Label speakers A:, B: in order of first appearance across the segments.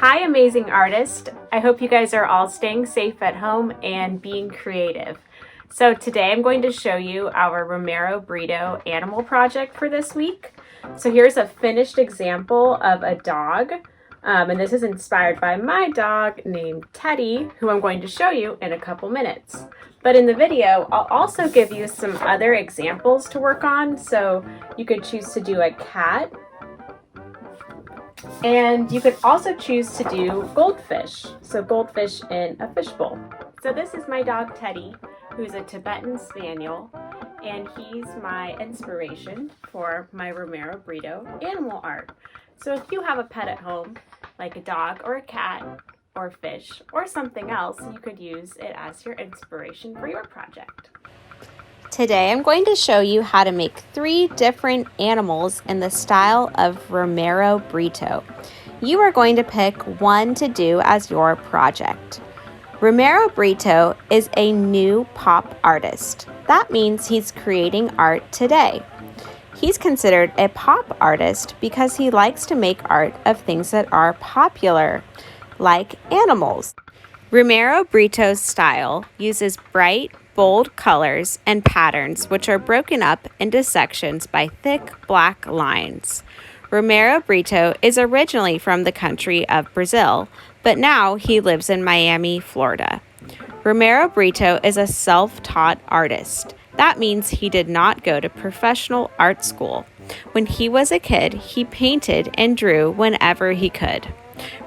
A: Hi, amazing artist. I hope you guys are all staying safe at home and being creative. So today I'm going to show you our Romero Britto animal project for this week. So here's a finished example of a dog. And this is inspired by my dog named Teddy, who I'm going to show you in a couple minutes. But in the video, I'll also give you some other examples to work on. So you could choose to do a cat, and you could also choose to do goldfish, so goldfish in a fishbowl. So this is my dog Teddy, who's a Tibetan Spaniel, and he's my inspiration for my Romero Britto animal art. So if you have a pet at home, like a dog or a cat or fish or something else, you could use it as your inspiration for your project.
B: Today I'm going to show you how to make 3 different animals in the style of Romero Britto. You are going to pick one to do as your project. Romero Britto is a new pop artist. That means he's creating art today. He's considered a pop artist because he likes to make art of things that are popular, like animals. Romero Britto's style uses bright, bold colors and patterns which are broken up into sections by thick black lines. Romero Britto is originally from the country of Brazil, but now he lives in Miami, Florida. Romero Britto is a self-taught artist. That means he did not go to professional art school. When he was a kid, he painted and drew whenever he could.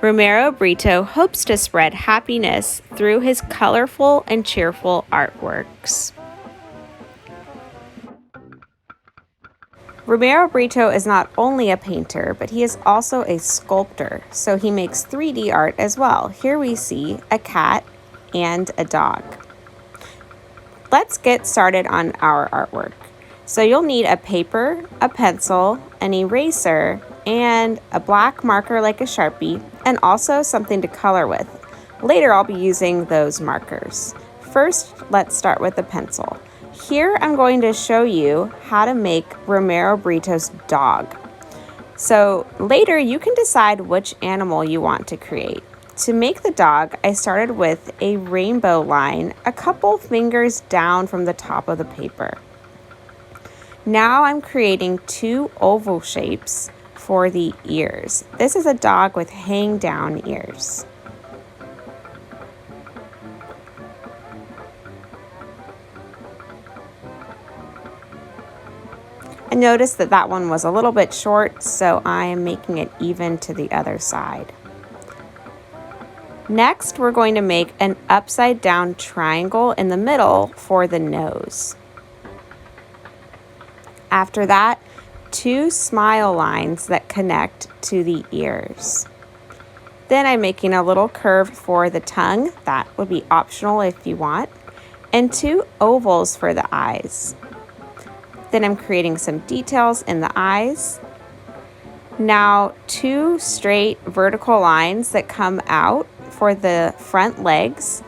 B: Romero Britto hopes to spread happiness through his colorful and cheerful artworks. Romero Britto is not only a painter, but he is also a sculptor, so he makes 3D art as well. Here we see a cat and a dog. Let's get started on our artwork. So you'll need a paper, a pencil, an eraser, and a black marker like a Sharpie, and also something to color with. Later I'll be using those markers. First, let's start with the pencil. Here I'm going to show you how to make Romero Britto's dog. So later you can decide which animal you want to create. To make the dog, I started with a rainbow line a couple fingers down from the top of the paper. Now I'm creating 2 oval shapes for the ears. This is a dog with hang down ears. I noticed that that one was a little bit short, so I am making it even to the other side. Next, we're going to make an upside down triangle in the middle for the nose. After that, 2 smile lines that connect to the ears. Then I'm making a little curve for the tongue. That would be optional if you want. And 2 ovals for the eyes. Then I'm creating some details in the eyes. Now 2 straight vertical lines that come out for the front legs,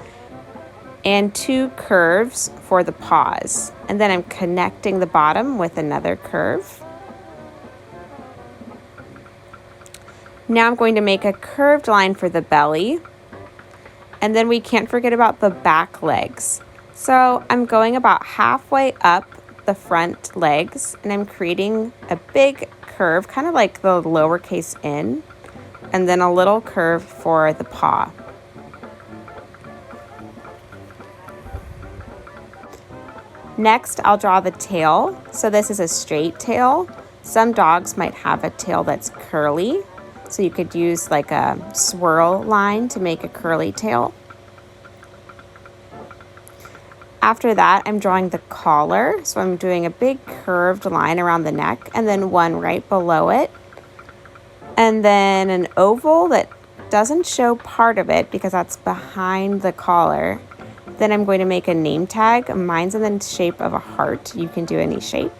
B: and 2 curves for the paws. And then I'm connecting the bottom with another curve. Now I'm going to make a curved line for the belly. And then we can't forget about the back legs. So I'm going about halfway up the front legs, and I'm creating a big curve, kind of like the lowercase n, and then a little curve for the paw. Next, I'll draw the tail. So this is a straight tail. Some dogs might have a tail that's curly, so you could use like a swirl line to make a curly tail. After that, I'm drawing the collar. So I'm doing a big curved line around the neck and then one right below it. And then an oval that doesn't show part of it because that's behind the collar. Then I'm going to make a name tag. Mine's in the shape of a heart. You can do any shape.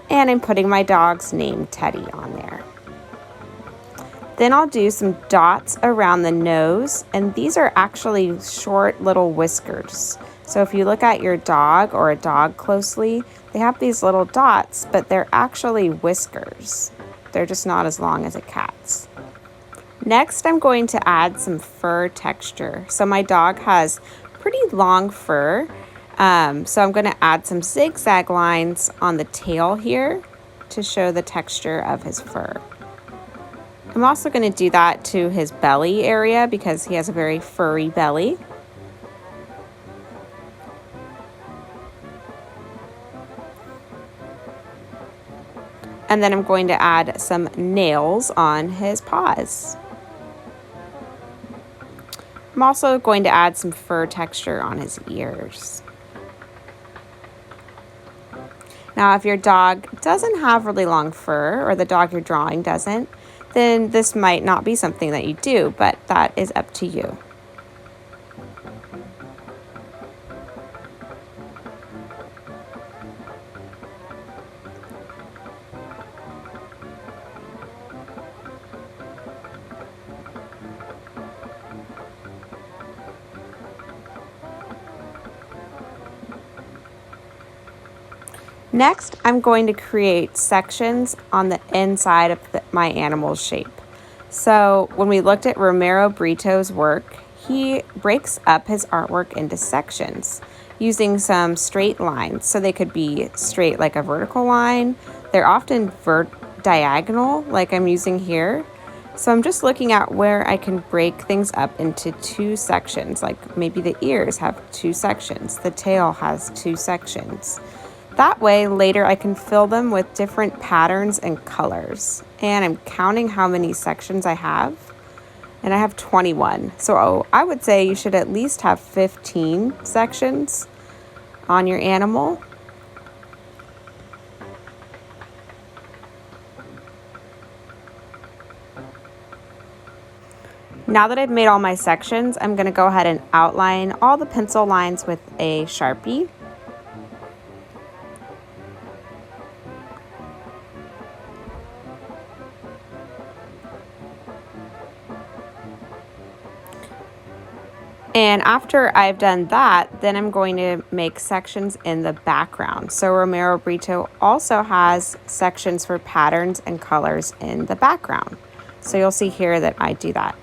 B: And I'm putting my dog's name, Teddy, on there. Then I'll do some dots around the nose, and these are actually short little whiskers. So if you look at your dog or a dog closely, they have these little dots, but they're actually whiskers. They're just not as long as a cat's. Next, I'm going to add some fur texture. So my dog has pretty long fur, so I'm going to add some zigzag lines on the tail here to show the texture of his fur. I'm also going to do that to his belly area because he has a very furry belly. And then I'm going to add some nails on his paws. I'm also going to add some fur texture on his ears. Now, if your dog doesn't have really long fur, or the dog you're drawing doesn't, then this might not be something that you do, but that is up to you. Next, I'm going to create sections on the inside of my animal's shape. So when we looked at Romero Britto's work, he breaks up his artwork into sections using some straight lines. So they could be straight like a vertical line. They're often diagonal like I'm using here. So I'm just looking at where I can break things up into two sections, like maybe the ears have two sections, the tail has two sections. That way, later I can fill them with different patterns and colors. And I'm counting how many sections I have. And I have 21. So I would say you should at least have 15 sections on your animal. Now that I've made all my sections, I'm going to go ahead and outline all the pencil lines with a Sharpie. And after I've done that, then I'm going to make sections in the background. So Romero Britto also has sections for patterns and colors in the background. So you'll see here that I do that.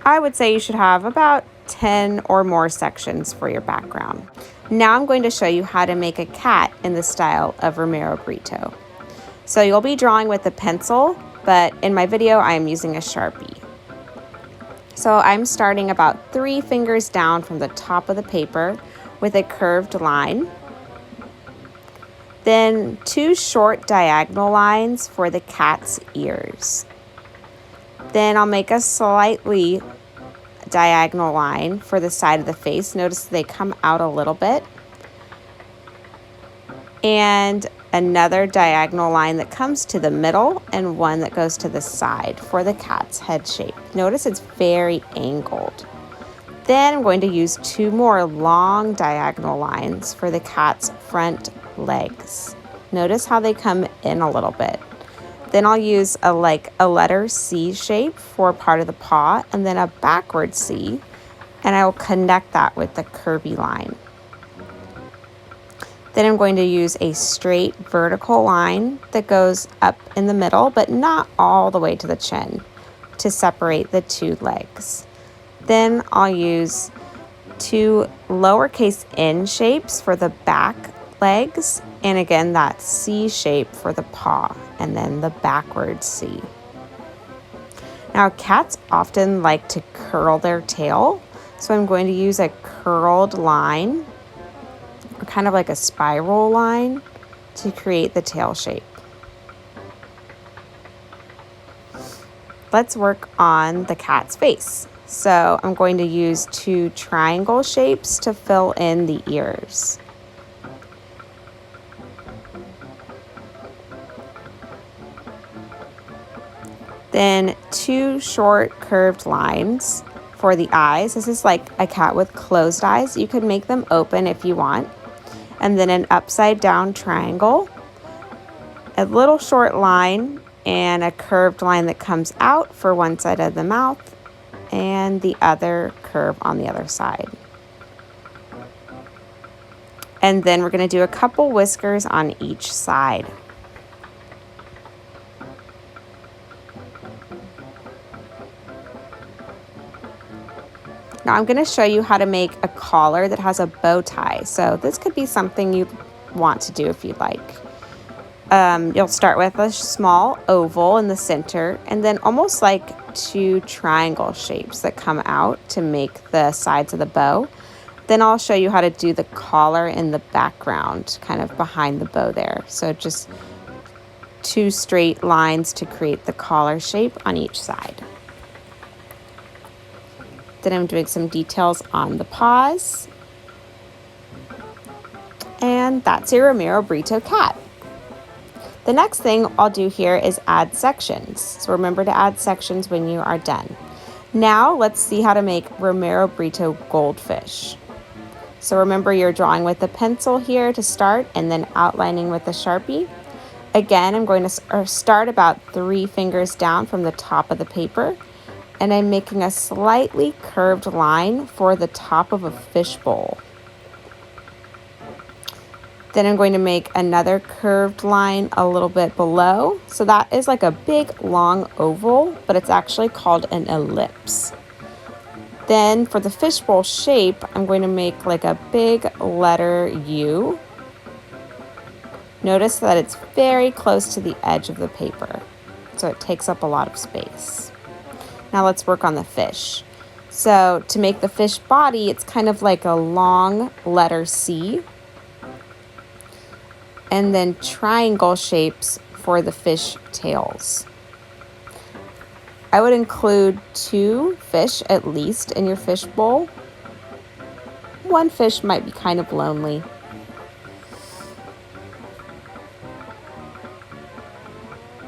B: I would say you should have about 10 or more sections for your background. Now I'm going to show you how to make a cat in the style of Romero Britto. So you'll be drawing with a pencil, but in my video I am using a Sharpie. So I'm starting about 3 fingers down from the top of the paper with a curved line. Then 2 short diagonal lines for the cat's ears. Then I'll make a slightly diagonal line for the side of the face. Notice they come out a little bit. And another diagonal line that comes to the middle and one that goes to the side for the cat's head shape. Notice it's very angled. Then I'm going to use 2 more long diagonal lines for the cat's front legs. Notice how they come in a little bit. Then I'll use a letter C shape for part of the paw and then a backward C, and I will connect that with the curvy line. Then I'm going to use a straight vertical line that goes up in the middle, but not all the way to the chin, to separate the 2 legs. Then I'll use 2 lowercase n shapes for the back legs, and again that C shape for the paw, and then the backward C. Now cats often like to curl their tail, so I'm going to use a curled line, kind of like a spiral line, to create the tail shape. Let's work on the cat's face. So I'm going to use 2 triangle shapes to fill in the ears. Then 2 short curved lines for the eyes. This is like a cat with closed eyes. You could make them open if you want. And then an upside down triangle, a little short line, and a curved line that comes out for one side of the mouth and the other curve on the other side. And then we're going to do a couple whiskers on each side. Now I'm going to show you how to make a collar that has a bow tie. So this could be something you want to do if you'd like. You'll start with a small oval in the center and then almost like two triangle shapes that come out to make the sides of the bow. Then I'll show you how to do the collar in the background, kind of behind the bow there. So just two straight lines to create the collar shape on each side. Then I'm doing some details on the paws. And that's your Romero Britto cat. The next thing I'll do here is add sections. So remember to add sections when you are done. Now let's see how to make Romero Britto goldfish. So remember you're drawing with a pencil here to start and then outlining with a Sharpie. Again, I'm going to start about 3 fingers down from the top of the paper. And I'm making a slightly curved line for the top of a fishbowl. Then I'm going to make another curved line a little bit below. So that is like a big long oval, but it's actually called an ellipse. Then for the fishbowl shape, I'm going to make like a big letter U. Notice that it's very close to the edge of the paper, so it takes up a lot of space. Now let's work on the fish. So to make the fish body, it's kind of like a long letter C. And then triangle shapes for the fish tails. I would include 2 fish at least in your fish bowl. 1 fish might be kind of lonely.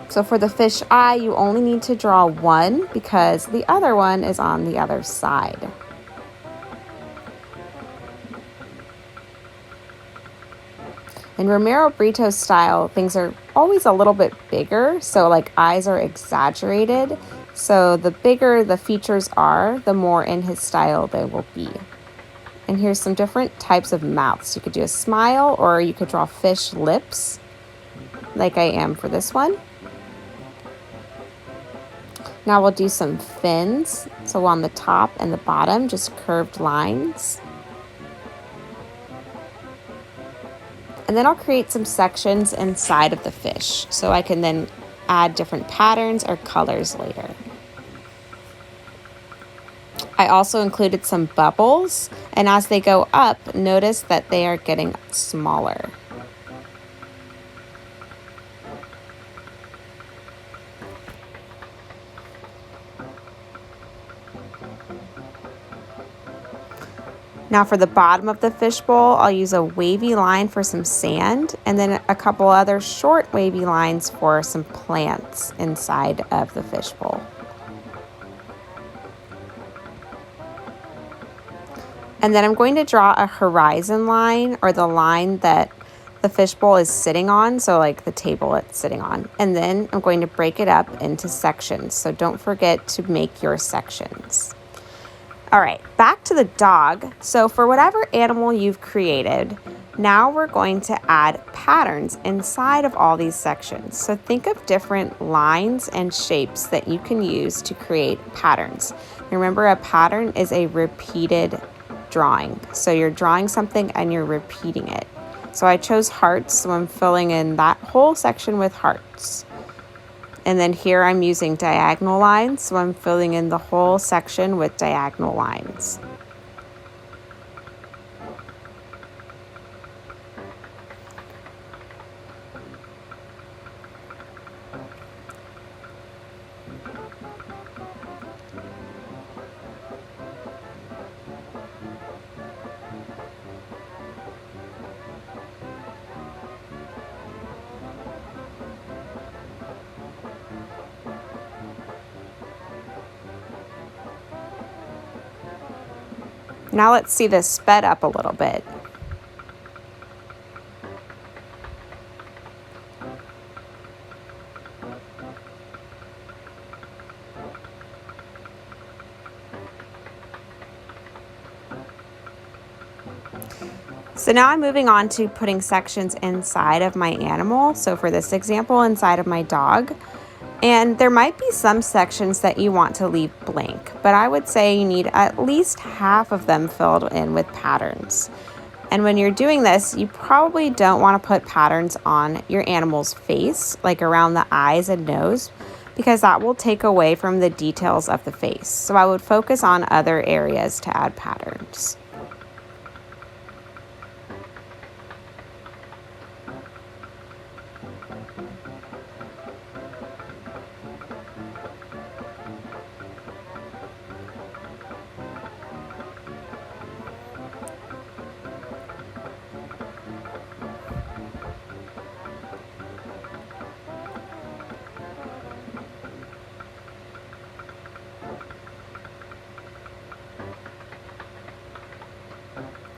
B: So for the fish eye, you only need to draw 1 because the other one is on the other side. In Romero Britto style, things are always a little bit bigger, so like eyes are exaggerated. So the bigger the features are, the more in his style they will be. And here's some different types of mouths. You could do a smile or you could draw fish lips, like I am for this one. Now we'll do some fins. So on the top and the bottom, just curved lines. And then I'll create some sections inside of the fish so I can then add different patterns or colors later. I also included some bubbles, and as they go up, notice that they are getting smaller. Now for the bottom of the fishbowl, I'll use a wavy line for some sand and then a couple other short wavy lines for some plants inside of the fishbowl. And then I'm going to draw a horizon line, or the line that the fishbowl is sitting on, so like the table it's sitting on. And then I'm going to break it up into sections, so don't forget to make your sections. All right, back to the dog. So for whatever animal you've created, now we're going to add patterns inside of all these sections. So think of different lines and shapes that you can use to create patterns. Remember, a pattern is a repeated drawing. So you're drawing something and you're repeating it. So I chose hearts, so I'm filling in that whole section with hearts. And then here I'm using diagonal lines, so I'm filling in the whole section with diagonal lines. Now let's see this sped up a little bit. So now I'm moving on to putting sections inside of my animal. So for this example, inside of my dog. And there might be some sections that you want to leave blank, but I would say you need at least half of them filled in with patterns. And when you're doing this, you probably don't want to put patterns on your animal's face, like around the eyes and nose, because that will take away from the details of the face. So I would focus on other areas to add patterns.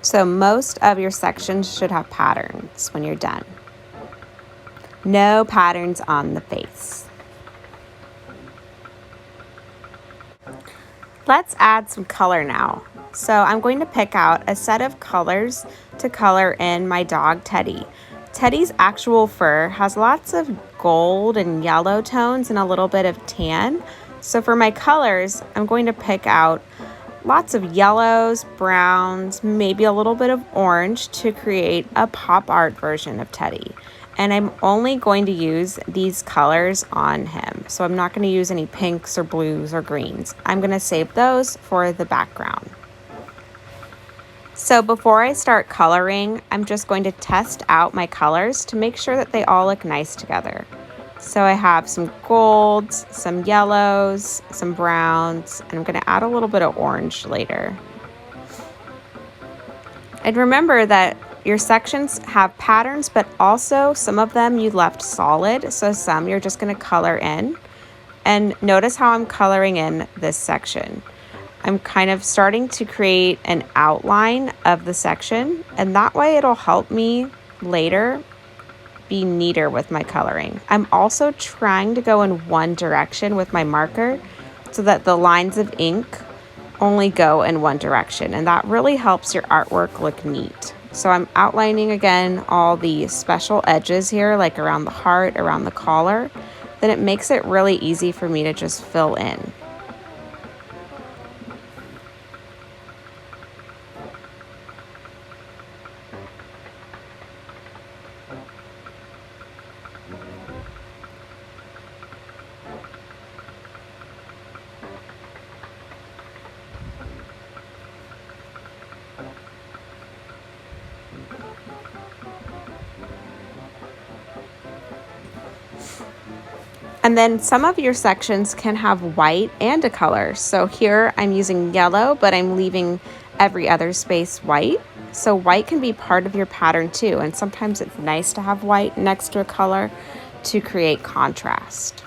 B: So most of your sections should have patterns when you're done. No patterns on the face. Let's add some color now. So I'm going to pick out a set of colors to color in my dog Teddy. Teddy's actual fur has lots of gold and yellow tones and a little bit of tan. So for my colors, I'm going to pick out lots of yellows, browns, maybe a little bit of orange to create a pop art version of Teddy. And I'm only going to use these colors on him. So I'm not going to use any pinks or blues or greens. I'm going to save those for the background. So before I start coloring, I'm just going to test out my colors to make sure that they all look nice together. So I have some golds, some yellows, some browns, and I'm going to add a little bit of orange later. And remember that your sections have patterns, but also some of them you left solid, so some you're just going to color in. And notice how I'm coloring in this section. I'm kind of starting to create an outline of the section, and that way it'll help me later be neater with my coloring. I'm also trying to go in one direction with my marker so that the lines of ink only go in one direction, and that really helps your artwork look neat. So I'm outlining again all the special edges here, like around the heart, around the collar. Then it makes it really easy for me to just fill in. And then some of your sections can have white and a color. So here I'm using yellow, but I'm leaving every other space white. So white can be part of your pattern too. And sometimes it's nice to have white next to a color to create contrast.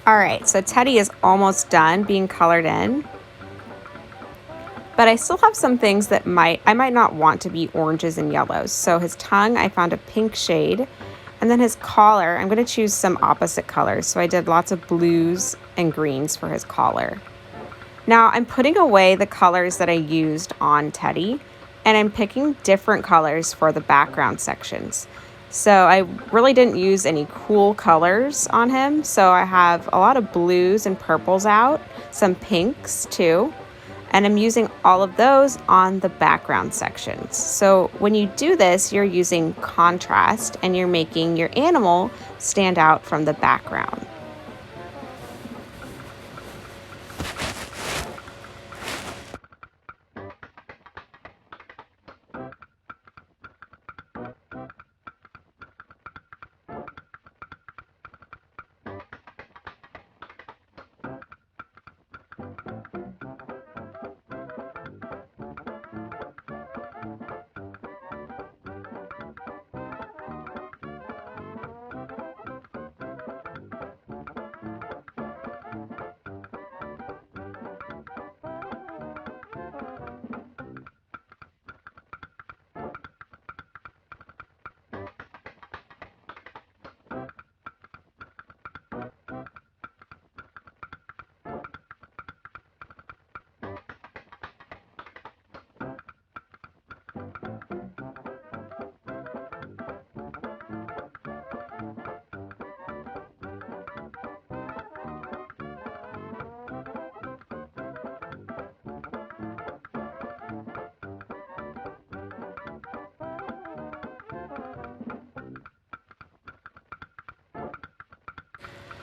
B: All right, so Teddy is almost done being colored in, but I still have some things that I might not want to be oranges and yellows. So his tongue, I found a pink shade, and then his collar, I'm going to choose some opposite colors. So I did lots of blues and greens for his collar. Now I'm putting away the colors that I used on Teddy, and I'm picking different colors for the background sections. So I really didn't use any cool colors on him. So I have a lot of blues and purples out, some pinks too. And I'm using all of those on the background sections. So when you do this, you're using contrast and you're making your animal stand out from the background.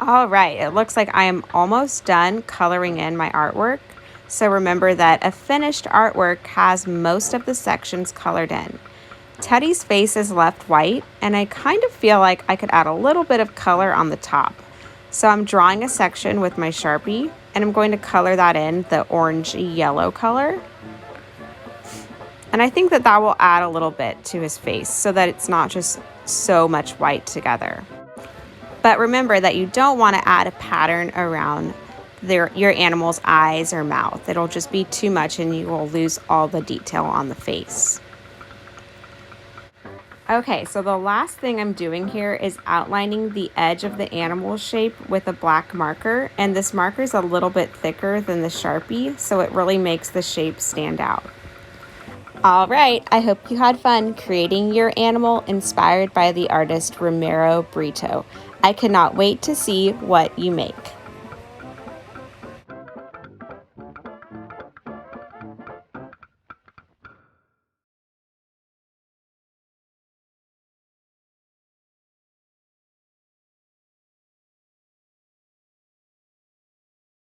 B: All right, it looks like I am almost done coloring in my artwork. So remember that a finished artwork has most of the sections colored in. Teddy's face is left white, and I kind of feel like I could add a little bit of color on the top. So I'm drawing a section with my Sharpie, and I'm going to color that in the orangey yellow color. And I think that that will add a little bit to his face so that it's not just so much white together. But remember that you don't want to add a pattern around your animal's eyes or mouth. It'll just be too much and you will lose all the detail on the face. Okay, so the last thing I'm doing here is outlining the edge of the animal shape with a black marker. And this marker is a little bit thicker than the Sharpie, so it really makes the shape stand out. All right, I hope you had fun creating your animal inspired by the artist Romero Britto. I cannot wait to see what you make.